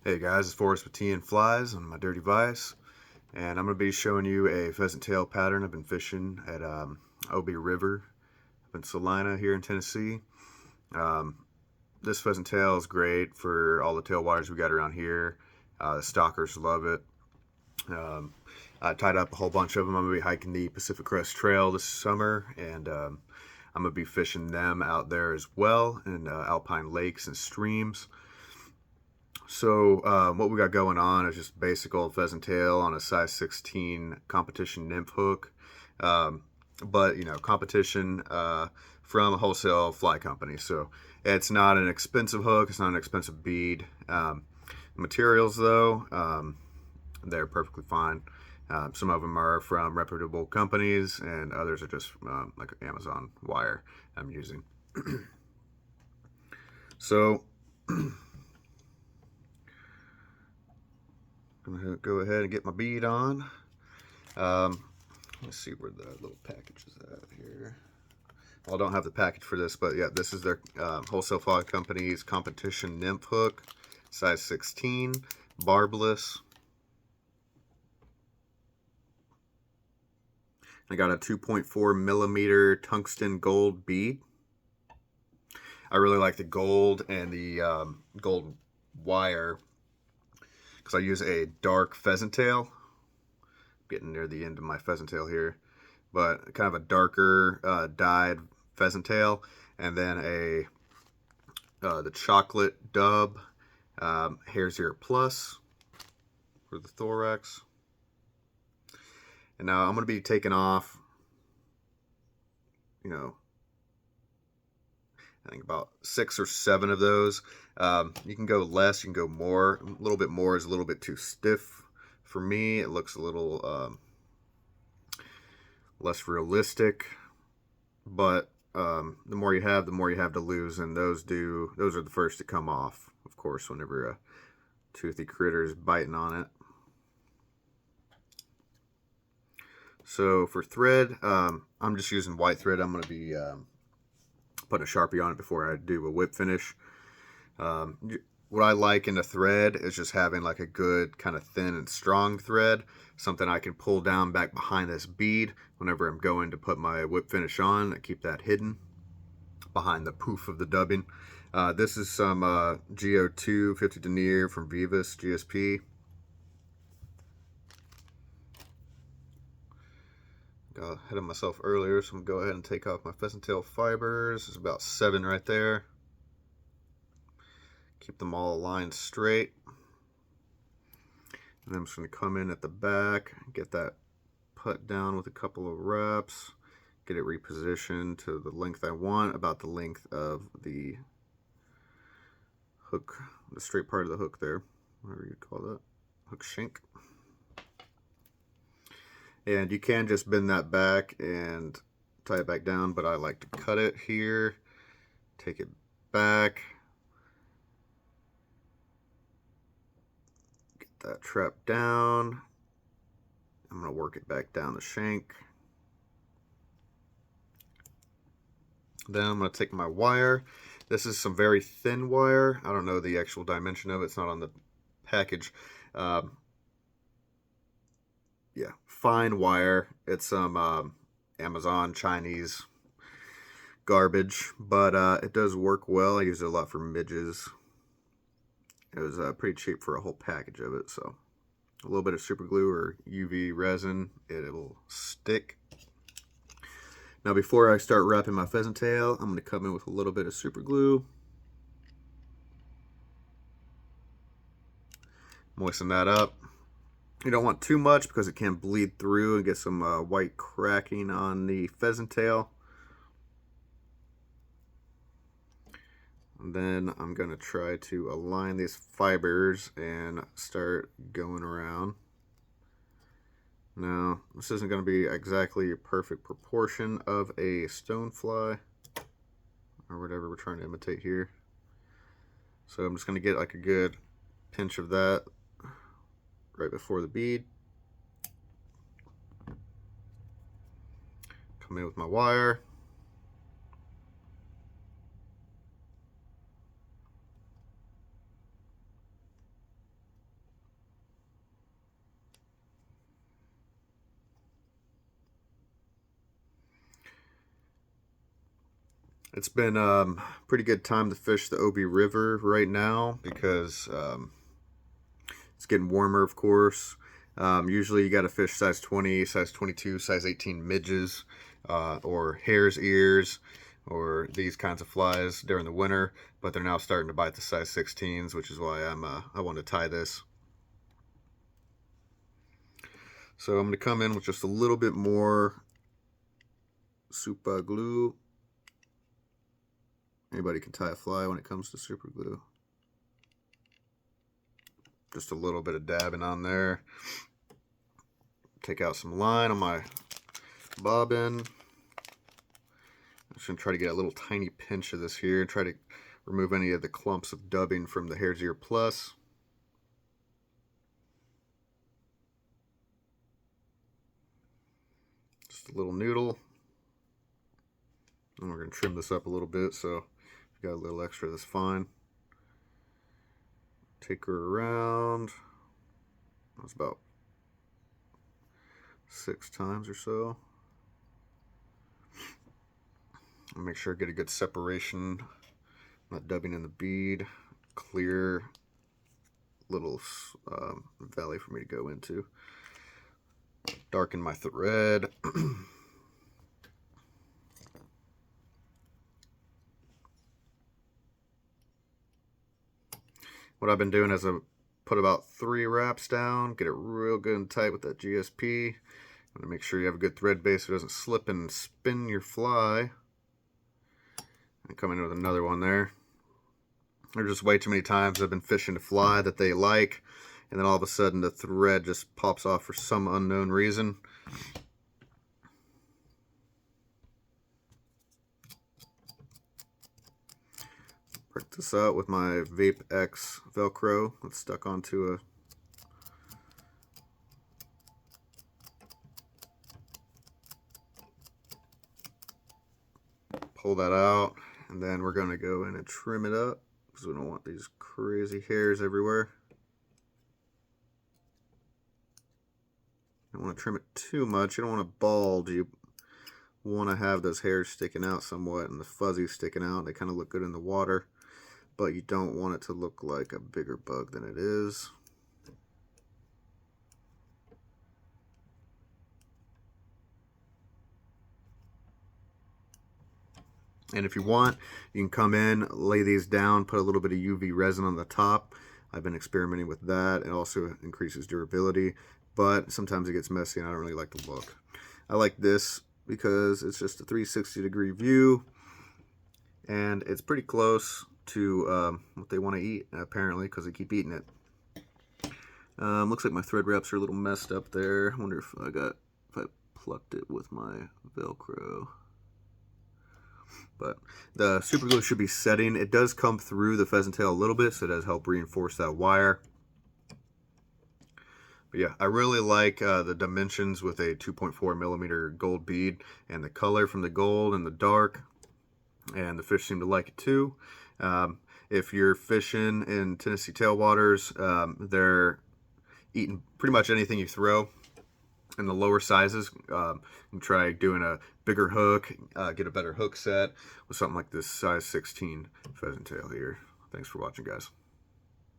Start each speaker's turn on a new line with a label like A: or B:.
A: Hey guys, it's Forrest with TNFlies on my Dirty Vice, and I'm going to be showing you a pheasant tail pattern I've been fishing at Obie River up in Salina here in Tennessee. Um, this pheasant tail is great for all the tailwaters we got around here. The stalkers love it. I tied up a whole bunch of them. I'm going to be hiking the Pacific Crest Trail this summer, and I'm going to be fishing them out there as well in alpine lakes and streams. So what we got going on is just basic old pheasant tail on a size 16 competition nymph hook. But competition from a wholesale fly company. So it's not an expensive hook. It's not an expensive bead. Materials though, they're perfectly fine. Some of them are from reputable companies, and others are just like Amazon wire I'm using. So I'm gonna go ahead and get my bead on. Let's see where the little package is at here. Well, I don't have the package for this, but yeah, this is their wholesale fly company's competition nymph hook, size 16, barbless. I got a 2.4 millimeter tungsten gold bead. I really like the gold and the gold wire because I use a dark pheasant tail. Getting near the end of my pheasant tail here, but kind of a darker dyed pheasant tail, and then the chocolate dub Hare's Ear Plus for the thorax. And now I'm going to be taking off, I think about 6 or 7 of those. You can go less, you can go more. A little bit more is a little bit too stiff for me. It looks a little less realistic, but the more you have, the more you have to lose, and those are the first to come off, of course, whenever a toothy critter is biting on it. So for thread, I'm just using white thread. I'm going to be putting a Sharpie on it before I do a whip finish. What I like in a thread is just having like a good kind of thin and strong thread, something I can pull down back behind this bead whenever I'm going to put my whip finish on. I keep that hidden behind the poof of the dubbing. This is some GO2 50 denier from Vivus GSP. Got ahead of myself earlier, so I'm going to go ahead and take off my pheasant tail fibers. There's about 7 right there. Keep them all aligned straight. And I'm just going to come in at the back, get that put down with a couple of wraps, get it repositioned to the length I want, about the length of the hook, the straight part of the hook there, whatever you'd call that, hook shank. And you can just bend that back and tie it back down, but I like to cut it here, take it back, get that trap down. I'm going to work it back down the shank. Then I'm going to take my wire. This is some very thin wire. I don't know the actual dimension of it. It's not on the package. Yeah, fine wire. It's some Amazon Chinese garbage, but it does work well. I use it a lot for midges. It was pretty cheap for a whole package of it, so a little bit of super glue or UV resin, it will stick. Now before I start wrapping my pheasant tail, I'm going to come in with a little bit of super glue. Moisten that up. You don't want too much because it can bleed through and get some white cracking on the pheasant tail. And then I'm going to try to align these fibers and start going around. Now, this isn't going to be exactly a perfect proportion of a stonefly or whatever we're trying to imitate here. So I'm just going to get like a good pinch of that right before the bead. Come in with my wire. It's been pretty good time to fish the Obi River right now because it's getting warmer, of course. Usually you got to fish size 20, size 22, size 18 midges, or hare's ears, or these kinds of flies during the winter, but they're now starting to bite the size 16s, which is why I want to tie this. So I'm going to come in with just a little bit more super glue. Anybody can tie a fly when it comes to super glue. Just a little bit of dabbing on there. Take out some line on my bobbin. I'm just going to try to get a little tiny pinch of this here and try to remove any of the clumps of dubbing from the Hare's Ear Plus. Just a little noodle. And we're going to trim this up a little bit, so if you got a little extra, that's fine. Take her around. That's about 6 times or so. And make sure I get a good separation. Not dubbing in the bead. Clear little valley for me to go into. Darken my thread. What I've been doing is I put about 3 wraps down, get it real good and tight with that GSP. I'm going to make sure you have a good thread base so it doesn't slip and spin your fly. And come in with another one there. There's just way too many times I've been fishing a fly that they like, and then all of a sudden the thread just pops off for some unknown reason. Break this out with my Vape X Velcro that's stuck onto pull that out, and then we're going to go in and trim it up because we don't want these crazy hairs everywhere. You don't want to trim it too much. You don't want to bald. You want to have those hairs sticking out somewhat and the fuzzies sticking out. They kind of look good in the water, but you don't want it to look like a bigger bug than it is. And if you want, you can come in, lay these down, put a little bit of UV resin on the top. I've been experimenting with that. It also increases durability, but sometimes it gets messy and I don't really like the look. I like this because it's just a 360-degree view, and it's pretty close to what they want to eat, apparently, because they keep eating it. Looks like my thread wraps are a little messed up there. I wonder if I plucked it with my Velcro. But the super glue should be setting. It does come through the pheasant tail a little bit, so it does help reinforce that wire. But yeah, I really like the dimensions with a 2.4 millimeter gold bead, and the color from the gold and the dark, and the fish seem to like it too. If you're fishing in Tennessee tailwaters, they're eating pretty much anything you throw. In the lower sizes, you can try doing a bigger hook, get a better hook set with something like this size 16 pheasant tail here. Thanks for watching, guys.